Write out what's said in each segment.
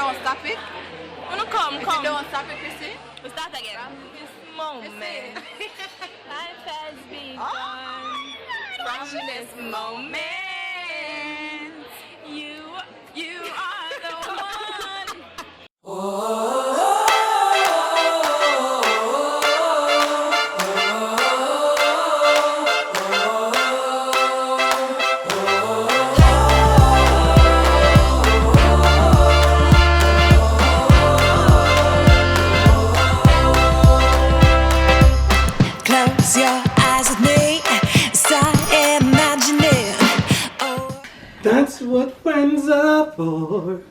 don't stop it. Wanna come. If you don't stop it, Chrissy. We start again. From this moment, life has begun. From this moment, you are the one. Close your eyes with me, start imagining. Oh. That's what friends are for.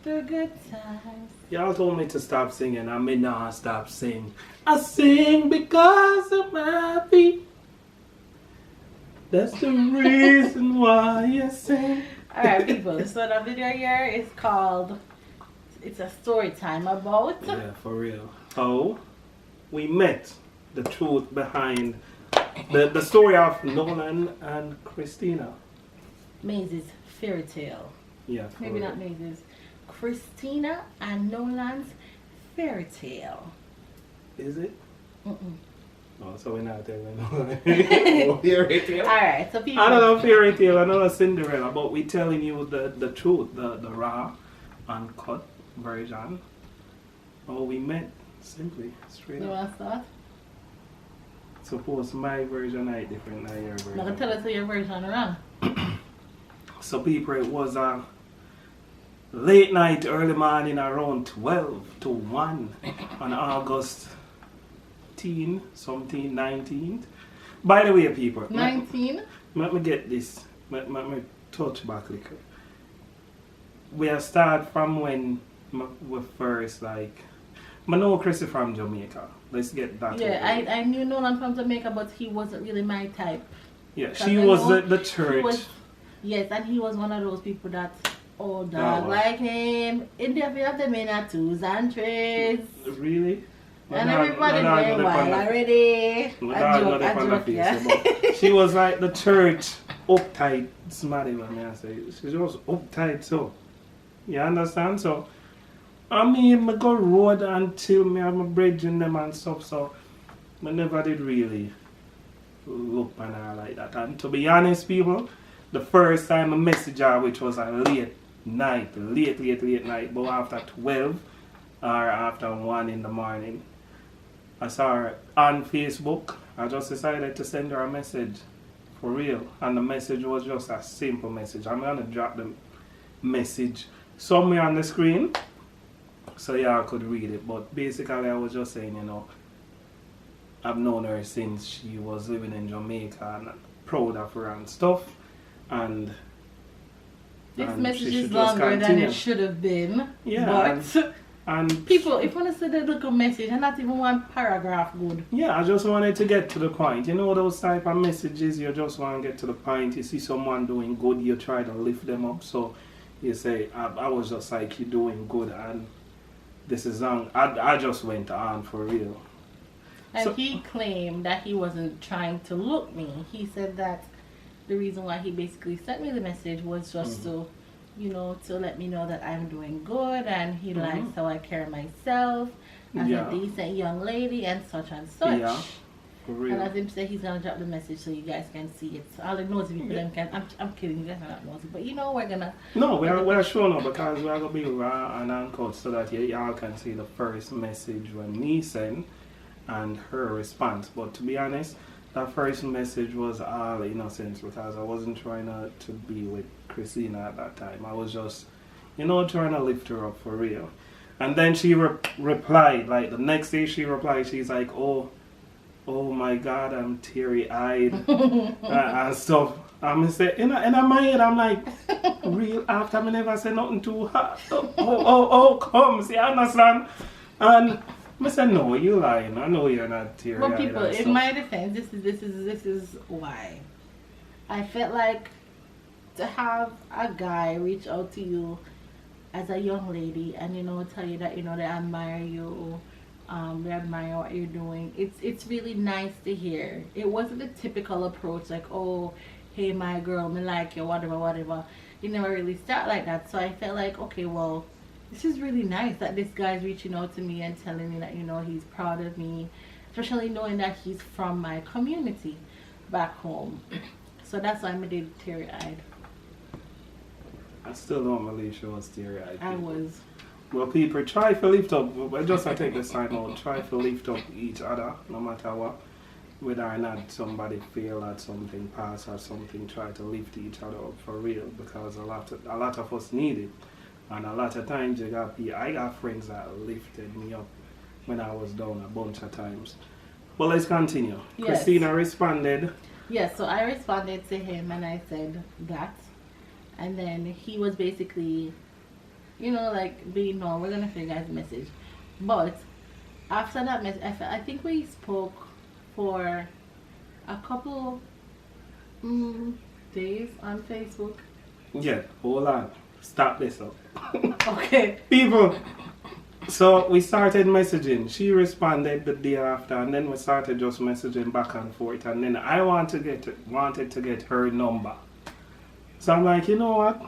The good times. Y'all told me to stop singing. I may not stop singing. I sing because I'm happy. That's the reason why I sing. Alright, people. So the video here is called. It's a story time about. Yeah, for real. How we met. The truth behind the story of Nolan and Christina. Maisie's fairy tale. Yeah, for Maybe real. not Maisie's. Christina and Nolan's fairy tale. Is it? Mm-mm. Oh, so we're not telling no fairy tale. Alright, so people. I don't know fairy tale, I know Cinderella, but we're telling you the truth, the raw, uncut version. How we met, simply, straight You up. want to start? Suppose my version is different than your version. I'm going to tell us your version wrong. So people, it was a late night, early morning around 12 to 1 on August 19th. By the way, people, 19? let me get this, let me touch back a little. We'll start from when we first, like, I know Chrissy from Jamaica. Let's get that. Yeah, over. I knew Nolan from Jamaica, but he wasn't really my type. Yeah, 'Cause she I was know the he church. Yes, and he was one of those people that, oh, dog, Oh, wow. like him. In the of them in a twos and threes. Really? And everybody very wild already. Yeah. She was like the church uptight smarty one, may I say. She was uptight, so. You understand? So, I mean, I go road until me have my bridge in them and stuff, so I never did really look on her like that. And to be honest, people, the first time I messaged her, which was a late night, but after 12 or after 1 in the morning, I saw her on Facebook. I just decided to send her a message, for real. And the message was just a simple message. I'm going to drop the message somewhere on the screen so y'all could read it. But basically I was just saying, you know, I've known her since she was living in Jamaica and I'm proud of her and stuff. And This message she is should just longer than continue. it should have been. Yeah, But and people, if you want to see the little message, and not even one paragraph good. yeah, I just wanted to get to the point. You know those type of messages, you just want to get to the point. You see someone doing good, you try to lift them up. So you say, I was just like, you're doing good and this is wrong. I just went on for real. And So- he claimed that he wasn't trying to look me. He said that the reason why he basically sent me the message was just to, you know, to let me know that I'm doing good and he likes how I carry myself as Yeah. a decent young lady and such and such. Yeah, for real. And as him say, he's gonna drop the message so you guys can see it. So all the nosy people them can. I'm kidding, you guys are not nosy, but you know we're gonna. No, we're showing up because we're going to be raw and uncut so that y'all can see the first message when me sent and her response. But to be honest, that first message was all innocence because I wasn't trying to be with Christina at that time. I was just, you know, trying to lift her up for real. And then she replied, like the next day she replied, she's like, oh my God, I'm teary-eyed and stuff. I'm say, in my head, I'm like, real after I never say nothing to her. Oh, come, see, I understand. And I said, no, you lying. I know you're not teary-eyed. But people, and in stuff. my defense, this is why I felt like to have a guy reach out to you as a young lady and, you know, tell you that, you know, they admire you, they admire what you're doing. It's really nice to hear. It wasn't the typical approach like, oh, hey, my girl, me like you, whatever. You never really start like that. So I felt like, okay, well, this is really nice that this guy's reaching out to me and telling me that, you know, he's proud of me, especially knowing that he's from my community back home. So that's why I'm a little teary-eyed. I still don't believe she was teary-eyed. I was. Well, people, try to lift up, just I take this time out, try to lift up each other, no matter what. Whether or not somebody feel that something pass or something, try to lift each other up for real, because a lot of us need it. And a lot of times I got friends that lifted me up when I was down a bunch of times. But let's continue. Yes. Christina responded. Yes, so I responded to him and I said that. And then he was basically, you know, like, being, no, we're going to send you guys a message. But after that message, I think we spoke for a couple days on Facebook. Yeah, hold on. Stop this up. Okay. People, so we started messaging. She responded the day after, and then we started just messaging back and forth. And then I wanted to get her number. So I'm like, you know what?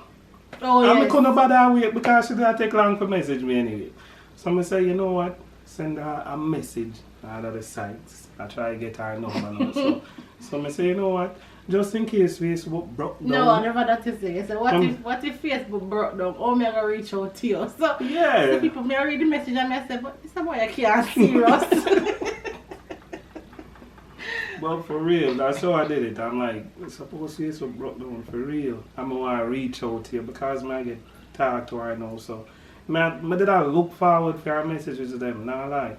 Oh, I yes. couldn't bother wait because she didn't take long to message me anyway. So I say, you know what? Send her a message out of the sites. I try to get her number now. So I say, you know what? Just in case Facebook broke down. No, I never that to say. So what if Facebook broke down? Oh, me I gonna reach out to you. So yeah. so people may read the message and I say, but this boy I can't serious. But for real, that's how I did it. I'm like, suppose Facebook broke down for real. I'm gonna reach out to you because I get talked to her now. So I did I look forward for her messages to them, not lie.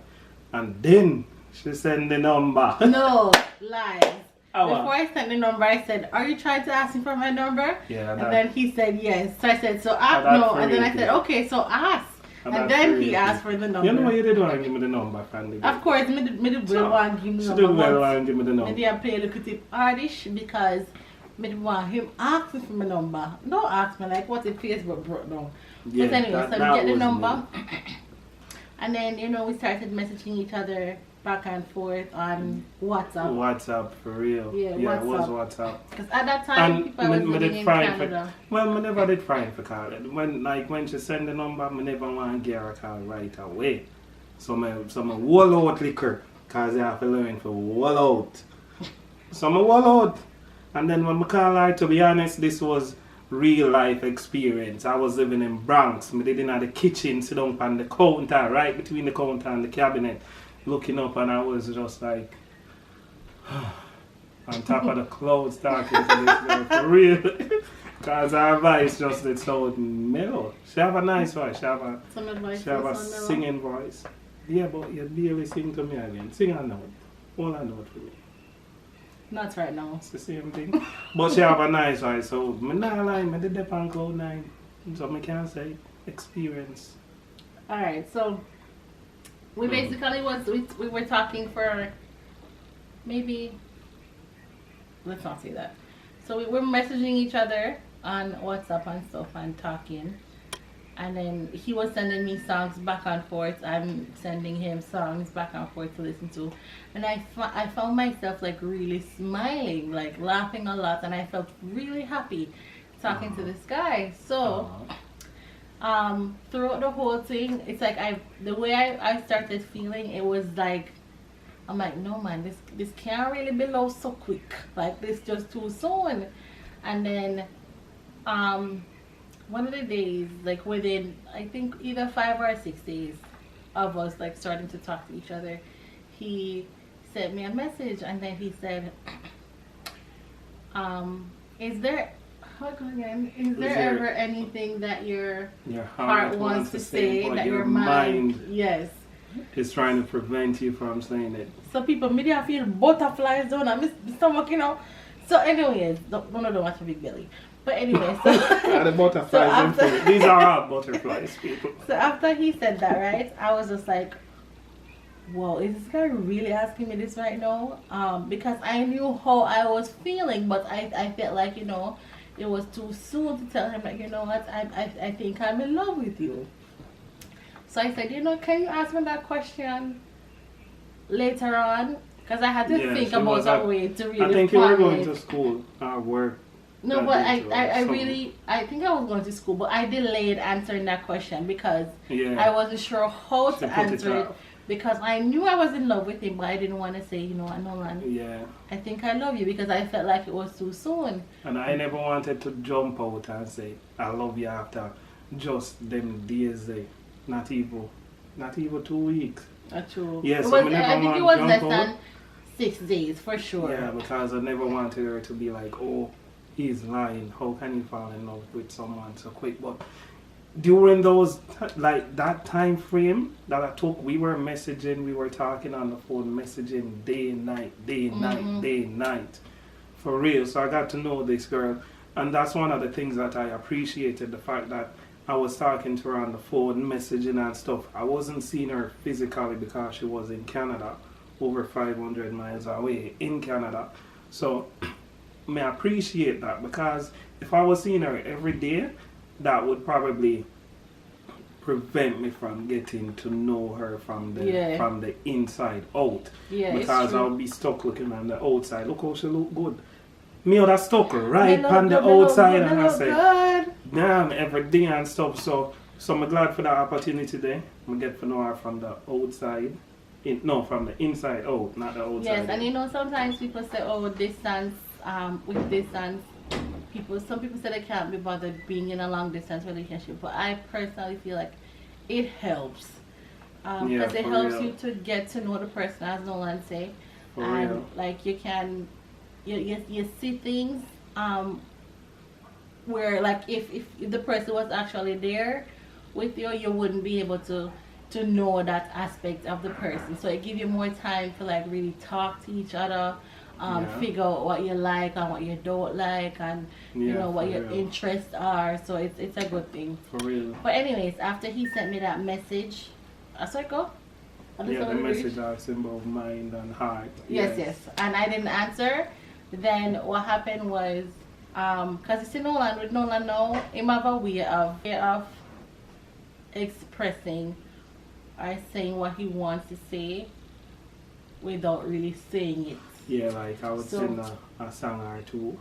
And then she sent the number. No, lies. Oh, Before I sent the number, I said, are you trying to ask me for my number? Yeah. And then he said yes. So I said, so ask. that's No. for And then real, I said, okay, so ask. And then he asked for the number. You know what you did want to give me the number, Fanny? Of course, me did well want to give me the She did well number. want to give me the number. Maybe I play a little tip hardish because me want him ask me for my number. Don't ask me like what if Facebook broke down. Yeah, But anyway, so we get the was number. me. And then, you know, we started messaging each other back and forth on WhatsApp. WhatsApp, for real. Yeah, it was WhatsApp. Because at that time, people was living in Canada. Well, I never did try for call it. When she send the number, I never want to get her call right away. So I wall out liquor, because I have to learn to wall out. So I wall out. And then when I call her, to be honest, this was real life experience. I was living in Bronx. I didn't have the kitchen, sit down on the counter, right between the counter and the cabinet, looking up, and I was just like on top of the clouds talking to this girl for real. Because her voice just it's so mellow. She have a nice voice. She have a singing voice. Yeah, but you barely sing to me again. Sing a note. Hold a note for me. Not right now. It's the same thing. But she have a nice voice, so I'm not lying, I did that on cloud 9. So I can't say experience. Alright, so we basically we were talking for maybe, let's not say that. So we were messaging each other on WhatsApp and stuff and talking. And then he was sending me songs back and forth. I'm sending him songs back and forth to listen to. And I found myself like really smiling, like laughing a lot. And I felt really happy talking to this guy. So throughout the whole thing, it's like the way I started feeling, it was like, I'm like, no man, this can't really be love so quick. Like this just too soon. And then one of the days, like within I think either 5 or 6 days of us like starting to talk to each other, he sent me a message and then he said, is there ever anything that your heart wants to say that your mind yes is trying to prevent you from saying it? So people media feel butterflies down and my stomach, you know. So anyways, don't watch a big belly. But anyway, so the butterflies these are all butterflies, people. So after he said that, right, I was just like, whoa, is this guy really asking me this right now? Because I knew how I was feeling, but I felt like, you know, it was too soon to tell him, like, you know what, I think I'm in love with you. So I said, you know, can you ask me that question later on? Because I had to think about a way to really I think you were going to school or work. No, but I think I was going to school, but I delayed answering that question because I wasn't sure how to answer it. Because I knew I was in love with him, but I didn't want to say, you know, Nolan. Yeah. I think I love you because I felt like it was too soon. And I never wanted to jump out and say, I love you after just them days there. Not even 2 weeks. That's true. Yes, I think it was less than 6 days for sure. Yeah, because I never wanted her to be like, oh, he's lying. How can you fall in love with someone so quick? But during those, like that time frame that I took, we were messaging, we were talking on the phone, messaging day and night, day and night, day and night. For real. So I got to know this girl. And that's one of the things that I appreciated, the fact that I was talking to her on the phone, messaging and stuff. I wasn't seeing her physically because she was in Canada, over 500 miles away in Canada. So I appreciate that, because if I was seeing her every day, that would probably prevent me from getting to know her from the inside out. Yeah, because I would be stuck looking on the outside. Look how she look good. Me that stuck right on the outside, and I say, damn, every day and stuff. So I'm glad for that opportunity there. I get to know her from the outside. From the inside out, not the outside. Yes, and you know, sometimes people say, oh, distance, with distance, some people say they can't be bothered being in a long distance relationship, but I personally feel like it helps. Because it helps you to get to know the person, as Nolan say. And like you can, you see things where, like, if the person was actually there with you, you wouldn't be able to know that aspect of the person. So it gives you more time to like really talk to each other, figure out what you like and what you don't like, and you know what your interests are. So it's a good thing. For real. But anyways, after he sent me that message, I said, go. The message are symbol of mind and heart. Yes. And I didn't answer. Then what happened was, because it's in Nolan, with Nolan now, he have a way of expressing or saying what he wants to say without really saying it. Yeah, like I would send a song or two.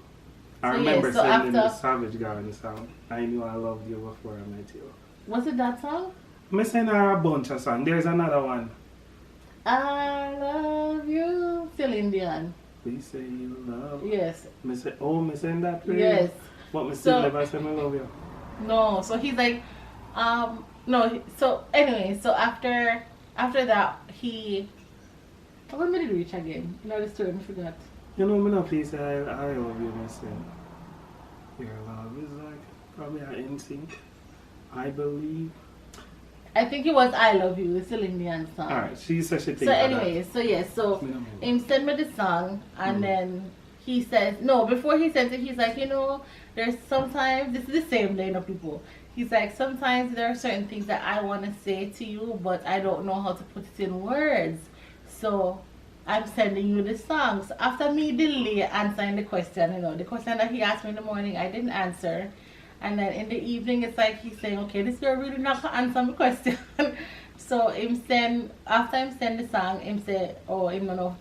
I remember sending the Savage Garden song. I knew I loved you before I met you. Was it that song? I send her a bunch of songs. There's another one. I love you. Celine Dion. Please say you love. Yes. Me send that for yes. You? But me still never say I love you. No, so he's like, no, so anyway, so after that, what did he reach again? You know the story, I forgot. You know, me not please say I love you, myself. Your love is like probably an instinct. I believe. I think it was I Love You, the Celine Dion song. Alright, she said she thinks so anyway, so yes, so he sent me the song, and then he says, no, before he sent it, he's like, you know, there's sometimes, this is the same day, people. He's like, sometimes there are certain things that I want to say to you, but I don't know how to put it in words. So I'm sending you the songs. After me delay answering the question, you know, the question that he asked me in the morning, I didn't answer. And then in the evening, it's like he's saying, okay, this girl really not gonna answer my question. So after him send the song, him say, oh, him don't know how to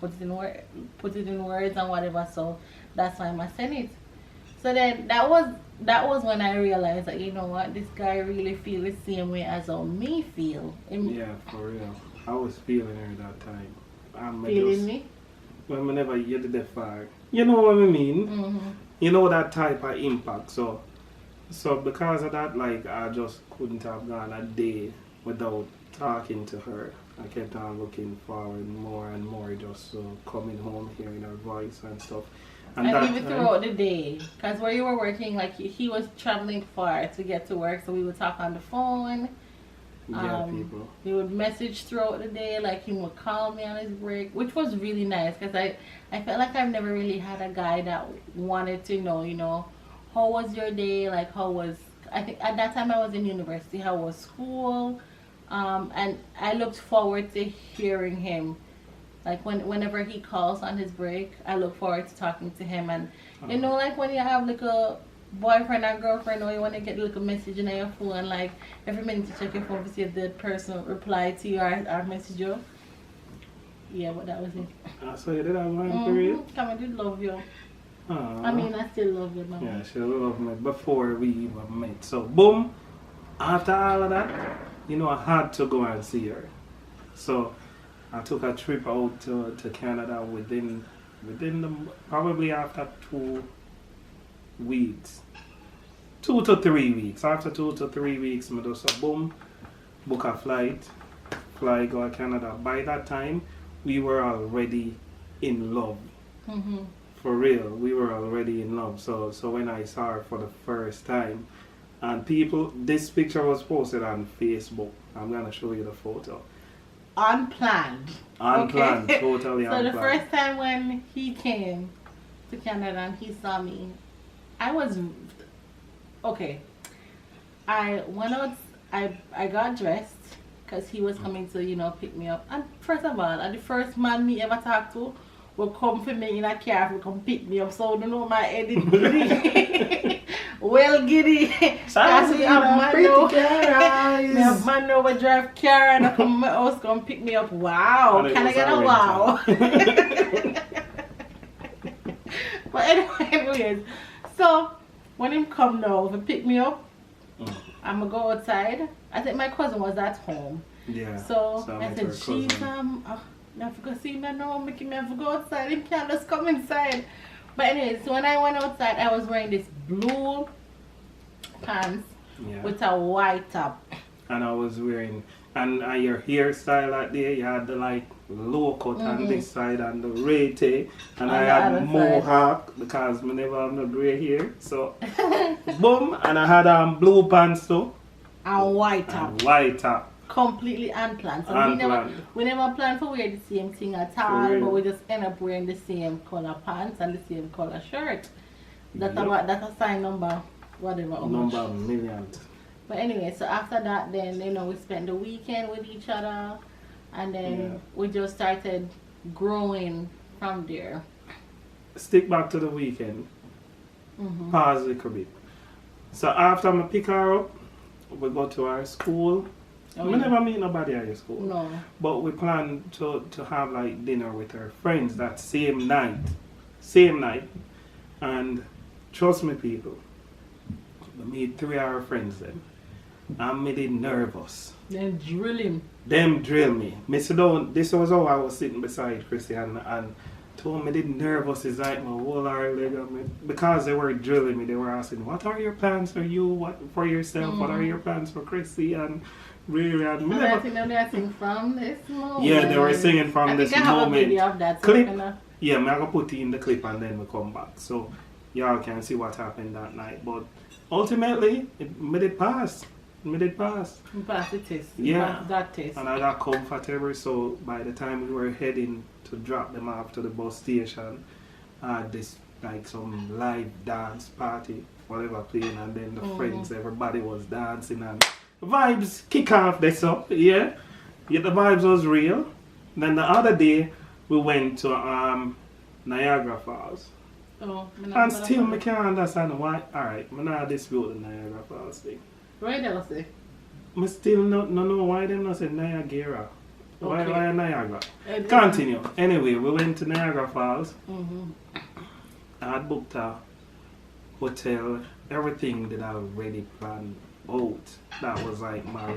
put it in words and whatever. So that's why I send it. So then that was when I realized that, you know what, this guy really feel the same way as how me feel. Yeah, for real. I was feeling her that time. Feeling me? Whenever you did the fire. You know what I mean? Mm-hmm. You know that type of impact. So because of that, like, I just couldn't have gone a day without talking to her. I kept on looking forward more and more, just coming home, hearing her voice and stuff. And even throughout the day, because where you were working, like, he was traveling far to get to work, so we would talk on the phone. People. He would message throughout the day, like he would call me on his break, which was really nice, because I felt like I've never really had a guy that wanted to know, you know, how was your day, like I think at that time I was in university, how was school, and I looked forward to hearing him. Like whenever he calls on his break, I look forward to talking to him. And you know, like when you have like a boyfriend or girlfriend, or you want to get like a message in your phone, like every minute you check your phone to see if the person replied to you or message you. Yeah, but that was it. So you did that one for real? Come, I did love you. I mean, I still love you, Mama. Yeah, she loved me before we even met. So, boom, after all of that, you know, I had to go and see her. So, I took a trip out to Canada within probably after 2 weeks. 2 to 3 weeks. After 2 to 3 weeks, I just a boom, book a flight, fly go to Canada. By that time, we were already in love. Mm-hmm. For real, we were already in love. So when I saw her for the first time, and people, this picture was posted on Facebook. I'm gonna show you the photo. Unplanned. Unplanned, Okay. totally So unplanned. the first time when he came to Canada and he saw me, I was okay. I went out. I got dressed because he was coming to pick me up. And first of all, the first man me ever talked to will come for me in a car to come pick me up. So don't know my head is giddy. Well giddy. Because we have man over drive car and I come to my house come pick me up. Wow. And Can I get a wow? But anyways, so when him come now to pick me up, I'm gonna go outside. I think my cousin was at home. Yeah. So I I said, she's I forgot see me now, making me have to go outside. Him can't just come inside. But anyways, so when I went outside, I was wearing this blue pants with a white top. And I was wearing, and your hairstyle out there, you had the like low cut on this side and the rete, and I had mohawk because I never have no grey hair. So, boom, and I had blue pants too. And white top. And white top. Completely unplanned. So we never planned to wear the same thing at all, but we just end up wearing the same color pants and the same color shirt. That's a sign number, whatever. Number millions. But anyway, so after that, then we spent the weekend with each other, and then we just started growing from there. Stick back to the weekend. Pause a little bit. So after I pick her up, we go to our school. We never meet nobody at your school. No. But we plan to have like dinner with her friends that same night. Same night. And trust me people, we meet 3 of our friends then. And me did nervous. Then drill him. Them drill me. Me sit down, this was how I was sitting beside Chrissy and told me did nervous is like my whole leg on me. Because they were drilling me, they were asking, what are your plans for you? What for yourself? What are your plans for Chrissy? And really, I think they're singing from this moment. Yeah, they were singing from this moment. I have a video of that. Clip. Yeah, I'm gonna put it in the clip and then we come back. So y'all can see what happened that night. But ultimately, it made it pass. We passed the test. Yeah. That test. And I got comfortable, so by the time we were heading to drop them off to the bus station, I had this like some live dance party, whatever playing, and then the friends, everybody was dancing and the vibes kick off this up, yeah. The vibes was real. Then the other day we went to Niagara Falls. Oh, and still I can't understand why. Alright, I'm not dispute the Niagara Falls thing. Why they say? I still no know why them not say Niagara. Okay. Why Niagara? Continue. Anyway, we went to Niagara Falls. I had booked a hotel. Everything that I already planned out. That was like my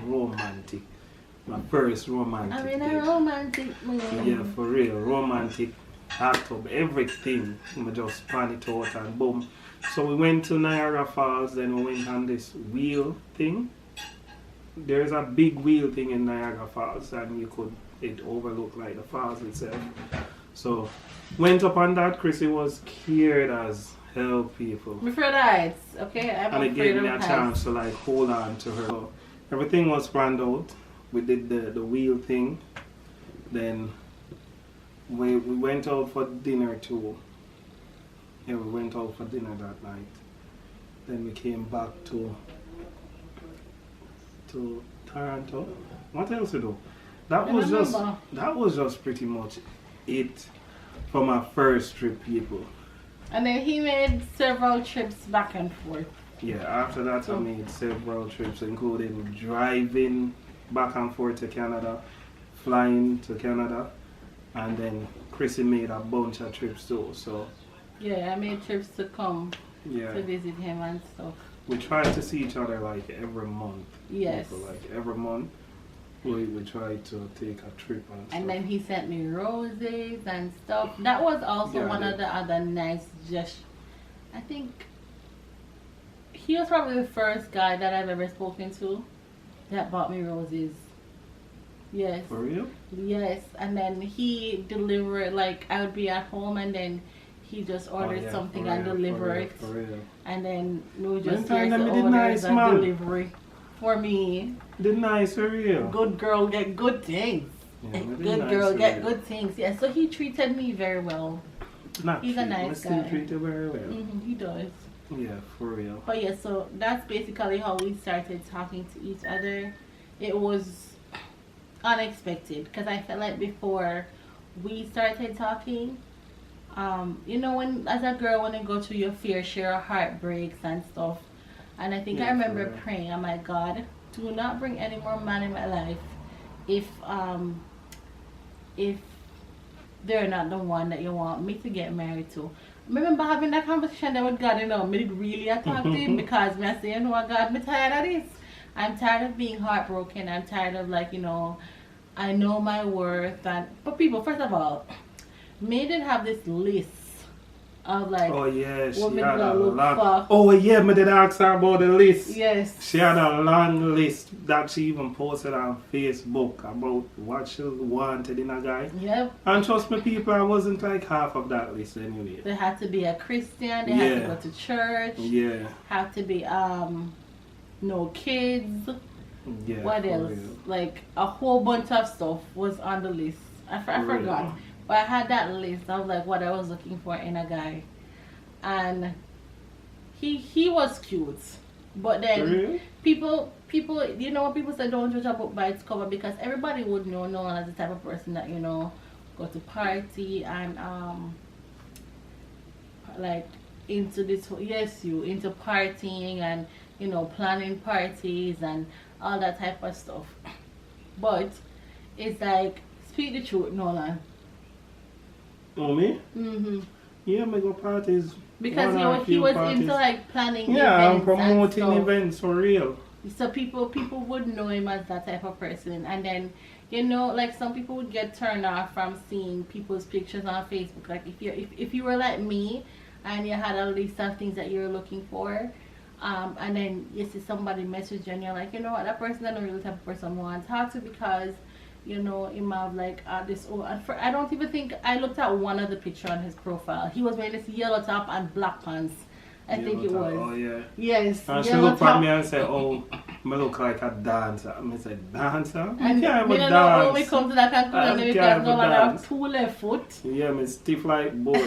first romantic I'm in date. a romantic mood. Yeah, for real. Romantic, hot tub, everything. I just plan it out and boom. So we went to Niagara Falls, then we went on this wheel thing. There's a big wheel thing in Niagara Falls and it overlooked like the falls itself. So went up on that. Chrissy was scared as hell, people. I'm afraid of heights, okay? And it gave me a chance to like hold on to her. So everything was planned out. We did the wheel thing. Then we went out for dinner too. Yeah, we went out for dinner that night. Then we came back to Toronto. What else to do? That was just pretty much it for my first trip, people. And then he made several trips back and forth. Yeah, after that I made several trips, including driving back and forth to Canada, flying to Canada, and then Chrissy made a bunch of trips too. So Yeah, I made trips to come Yeah. to visit him and stuff. We try to see each other like every month. Yes. Also, like every month, we try to take a trip and stuff. And then he sent me roses and stuff. That was also Yeah, one of the other nice gestures. I think he was probably the first guy that I've ever spoken to that bought me roses. Yes. For real? Yes. And then he delivered, like, I would be at home and then he just ordered yeah, something for and real, deliver for it. real, for real. And then we just Time hear them the did orders nice, and man. delivery for me. The nice for real. Good girl get good things. Yeah, they did Good nice girl for get real. good things. Yeah, so he treated me very well. Not He's a treat, nice but still guy. treat you very well. He does. Yeah, for real. But yeah, so that's basically how we started talking to each other. It was unexpected because I felt like before we started talking, you know, when as a girl when you go through your fair share of heartbreaks and stuff, and I think I Yeah, for remember real. praying, oh my God, do not bring any more man in my life if they're not the one that you want me to get married to. I remember having that conversation there with God, you know, me did really attack him because me I say, you know what, God, me tired of this. I'm tired of being heartbroken. I'm tired of, like, you know, I know my worth. But people, first of all, me did have this list of, like, Oh yeah, she what me had a gonna look long. for. Oh yeah, me did ask her about the list. Yes. She had a long list that she even posted on Facebook about what she wanted in a guy. Yep. And trust me, people, I wasn't like half of that list anyway. They had to be a Christian. They had to Yeah. go to church. Yeah, Have to be no kids. yeah. What for else? real. Like a whole bunch of stuff was on the list. I For real. forgot. But I had that list of, like, what I was looking for in a guy. And he was cute. But For then real? people, you know, people say don't judge a book by its cover because everybody would know Nolan as the type of person that, you know, go to party and like into this, yes, you into partying and, you know, planning parties and all that type of stuff. But it's like, speak the truth, Nolan. Oh me? Mm-hmm. Yeah, me go parties. Because one or he few was parties. into, like, planning Yeah, I'm events promoting and stuff. events for real. So people would know him as that type of person. And then, you know, like, some people would get turned off from seeing people's pictures on Facebook. Like, if you were like me and you had a list of things that you were looking for, and then you see somebody message you and you're like, you know what, that person is not really the type of person I want to talk to because, you know, he might have, like, this. Oh, and I don't even think I looked at one of the picture on his profile. He was wearing this yellow top and black pants. I think it was. Oh yeah. Yes. And she yellow looked at top. me and said, "Oh, me look like a dancer." I said, "Dancer? And Yeah, I'm we a don't know how we dance." come to that conclusion I because can't no one have dance. 2 left foot. Yeah, me stiff like board.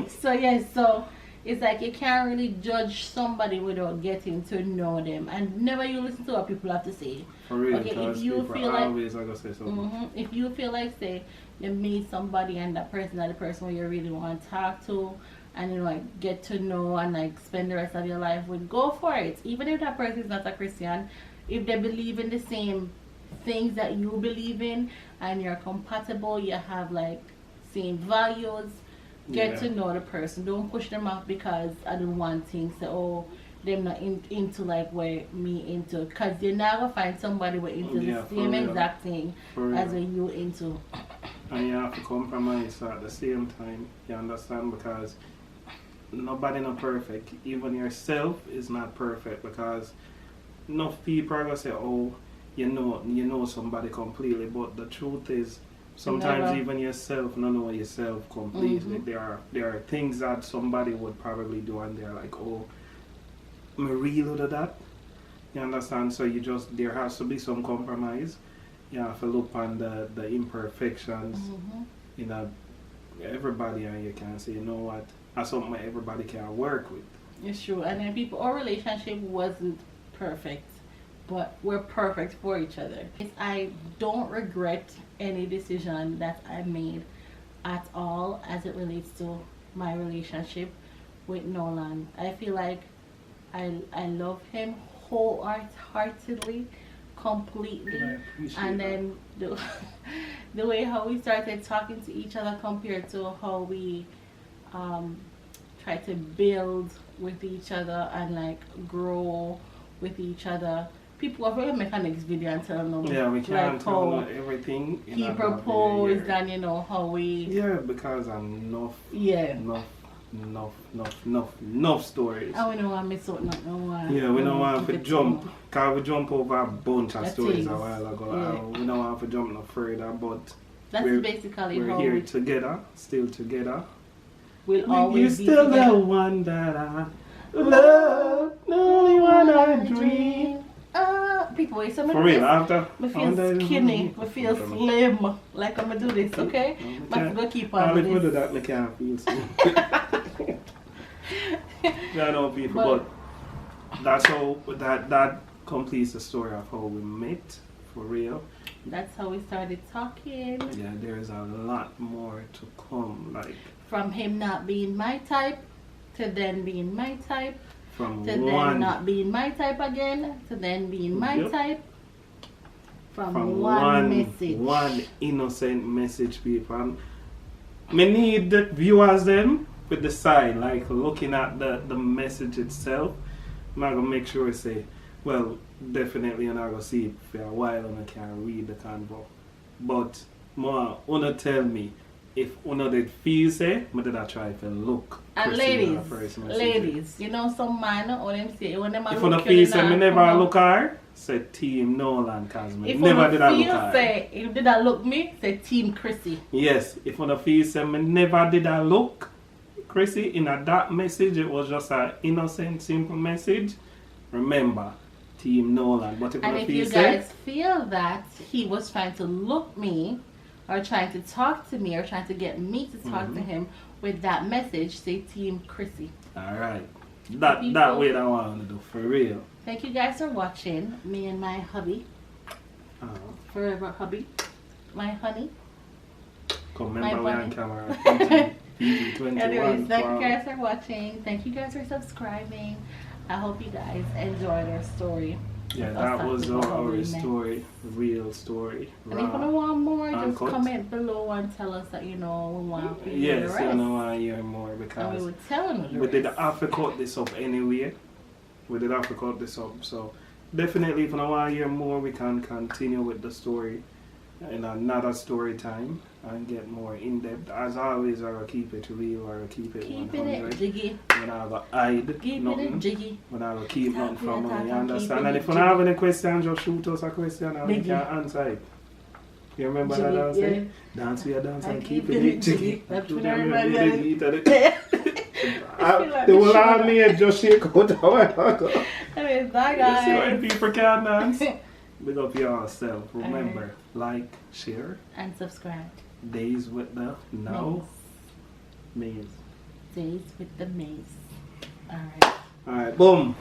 So yes, so it's like you can't really judge somebody without getting to know them, and never you listen to what people have to say. For real, Okay, if because you people feel like- always like I say something. If you feel like, say, you meet somebody and that person is the person who you really want to talk to, and, you know, like, get to know and, like, spend the rest of your life with, go for it. Even if that person is not a Christian, if they believe in the same things that you believe in and you're compatible, you have, like, same values, get Yeah. to know the person. Don't push them off because I don't want things to, oh, them not into, like, what me into, because you're not gonna find somebody who into Yeah, the for same real. exact thing For real. as what you into. And you have to compromise at the same time. You understand? Because nobody not perfect. Even yourself is not perfect because enough people are gonna say, "Oh, you know somebody completely," but the truth is, sometimes Never. even yourself don't know yourself completely. There are things that somebody would probably do, and they're like, "Oh, me real do that." You understand? So there has to be some compromise. You have to look on the imperfections in everybody, and you can say, you know what, that's something that everybody can work with. It's true. And then our relationship wasn't perfect, but we're perfect for each other. I don't regret any decision that I made at all as it relates to my relationship with Nolan. I feel like I love him wholeheartedly, completely. I appreciate And that. then the way how we started talking to each other compared to how we try to build with each other and like grow with each other. People have really make a next video and tell them Yeah, we can't like tell how everything. In he that proposed video. and how we Yeah, because enough stories. and we don't want to miss out nothing. Yeah, we don't want keep to it jump. small. Because we jump over a bunch of The stories things. a while ago. Yeah. We don't want to jump no further, but That's we're, basically we're how here we together, still together. will You're always be still together. the one that I love, the only one I dream. People, wait, so For real, after. I feel skinny, I feel slim, like I'm gonna do this, okay? I'm gonna keep on If we do this. that, I can't feel slim. I know people, but that's how, that completes the story of how we met, for real. That's how we started talking. Yeah, there's a lot more to come, like From him not being my type, to then being my type, from to then one not being my type again, to then being my Yep. type. From one message. one innocent message, people. Me need the viewers them with the side, like looking at the message itself. I'm not gonna make sure I say, well, definitely I'm not gonna see it for a while and I can't read the convo. But more wanna tell me if una did feel say, I did I try to look. And Christina first message. ladies, you know some man or them say when them a If look una you, feel they say not me never come look her, say Team Nolan, cause me If never una did I look feel her. say if did I look me, say Team Chrissy. Yes, if una feel say me never did I look Chrissy in that message, it was just an innocent, simple message. Remember, Team Nolan. But if And una if feel you say, guys feel that he was trying to look me or trying to talk to me or trying to get me to talk to him with that message, say Team Chrissy. alright. That People- way I want to do for real. Thank you guys for watching. Me and my hubby, forever hubby, my honey. Come My remember we on bunny. camera. PG-21. Anyways, thank you wow. guys for watching. Thank you guys for subscribing. I hope you guys enjoyed our story. Yeah, Us that talking was about how we our met. story, real story. And if you want more, just uncut. comment below and tell us that we want to hear Yes, the rest. you know I hear more And we because will tell them the we did rest. have to cut this up anyway. We did have to cut this up. So definitely if you want to hear more, we can continue with the story in another story time and get more in depth. As always, I will keep it real or keep it Keeping 100. it jiggy. When I will hide Keeping nothing. it jiggy. When I will keep Talk nothing from your you, you talk and understand? keeping And it if you have jiggy. any questions, just shoot us a question and we Jiggy. can answer it. You remember that Jiggy, dance? yeah. Dance we are dance and And keeping it jiggy. That's Do what them everybody really does. eat it. like The the whole sugar. army just shake out a while ago. Anyways, bye You see when guys. people can dance? Big up yourself. Remember, like, share. And subscribe. Days with the now maze. Days with the maze. Alright. Alright, boom.